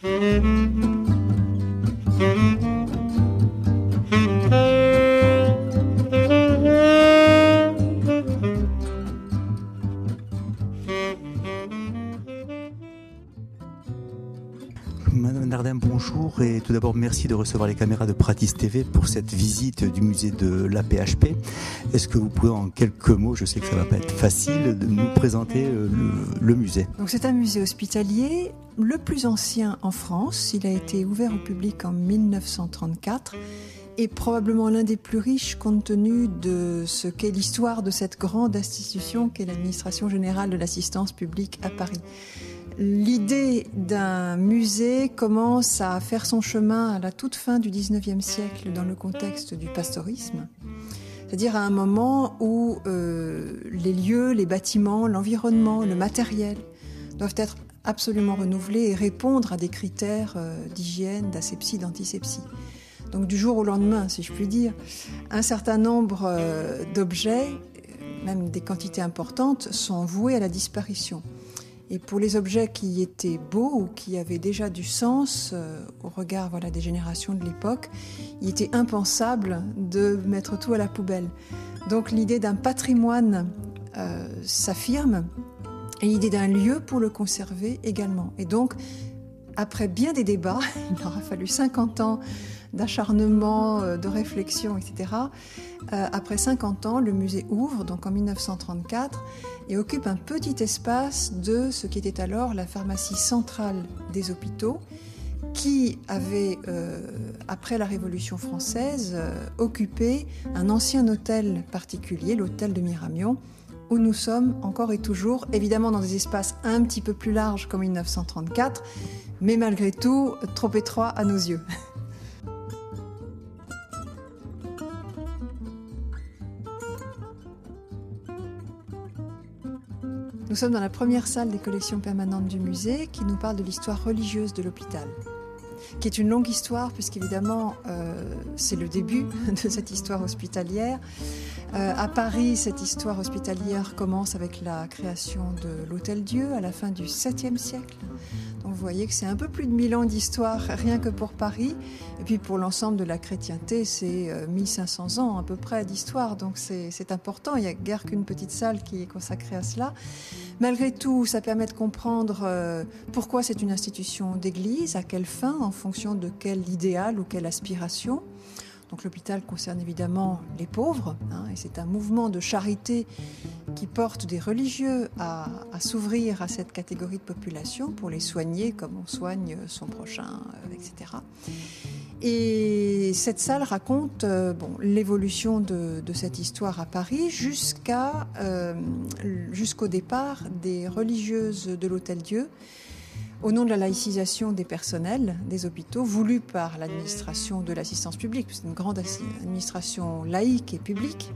Madame Nardin, bonjour et tout d'abord merci de recevoir les caméras de Pratis TV pour cette visite du musée de l'AP-HP. Est-ce que vous pouvez en quelques mots, je sais que ça ne va pas être facile, de nous présenter le musée? Donc c'est un musée hospitalier, le plus ancien en France. Il a été ouvert au public en 1934 et probablement l'un des plus riches compte tenu de ce qu'est l'histoire de cette grande institution qu'est l'administration générale de l'assistance publique à Paris. L'idée d'un musée commence à faire son chemin à la toute fin du XIXe siècle dans le contexte du pastorisme, c'est-à-dire à un moment où les lieux, les bâtiments, l'environnement, le matériel doivent être absolument renouvelés et répondre à des critères d'hygiène, d'asepsie, d'antisepsie. Donc du jour au lendemain, si je puis dire, un certain nombre d'objets, même des quantités importantes, sont voués à la disparition. Et pour les objets qui étaient beaux ou qui avaient déjà du sens au regard des générations de l'époque, il était impensable de mettre tout à la poubelle. Donc l'idée d'un patrimoine s'affirme et l'idée d'un lieu pour le conserver également. Et donc, après bien des débats, il aura fallu 50 ans d'acharnement, de réflexion, etc. Après 50 ans, le musée ouvre, donc en 1934, et occupe un petit espace de ce qui était alors la pharmacie centrale des hôpitaux, qui avait, après la Révolution française, occupé un ancien hôtel particulier, l'hôtel de Miramion, où nous sommes encore et toujours, évidemment dans des espaces un petit peu plus larges qu'en 1934, mais malgré tout trop étroits à nos yeux. Nous sommes dans la première salle des collections permanentes du musée qui nous parle de l'histoire religieuse de l'hôpital, qui est une longue histoire puisqu'évidemment c'est le début de cette histoire hospitalière. À Paris, cette histoire hospitalière commence avec la création de l'Hôtel-Dieu à la fin du 7e siècle. Donc vous voyez que c'est un peu plus de 1000 ans d'histoire rien que pour Paris. Et puis pour l'ensemble de la chrétienté, c'est 1500 ans à peu près d'histoire. Donc c'est important, il n'y a guère qu'une petite salle qui est consacrée à cela. Malgré tout, ça permet de comprendre pourquoi c'est une institution d'église, à quelle fin, en fonction de quel idéal ou quelle aspiration. Donc l'hôpital concerne évidemment les pauvres, et c'est un mouvement de charité qui porte des religieux à s'ouvrir à cette catégorie de population pour les soigner comme on soigne son prochain, etc. Et cette salle raconte l'évolution de cette histoire à Paris jusqu'au départ des religieuses de l'Hôtel-Dieu, au nom de la laïcisation des personnels des hôpitaux, voulue par l'administration de l'assistance publique. C'est une grande administration laïque et publique.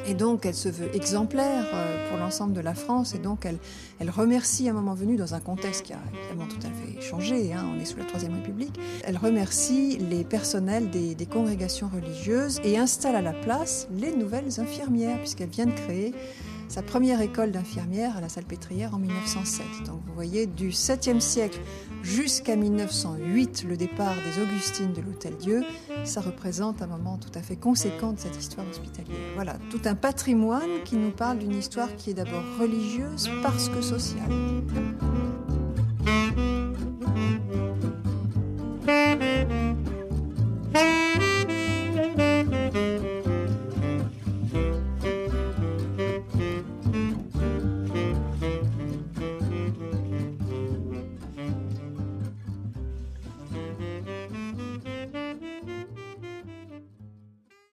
Et donc, elle se veut exemplaire pour l'ensemble de la France. Et donc, elle remercie à un moment venu, dans un contexte qui a évidemment tout à fait changé, on est sous la Troisième République, elle remercie les personnels des congrégations religieuses et installe à la place les nouvelles infirmières, puisqu'elle vient de créer sa première école d'infirmières à la Salpêtrière en 1907. Donc vous voyez, du 7e siècle jusqu'à 1908, le départ des Augustines de l'Hôtel-Dieu, ça représente un moment tout à fait conséquent de cette histoire hospitalière. Voilà, tout un patrimoine qui nous parle d'une histoire qui est d'abord religieuse parce que sociale.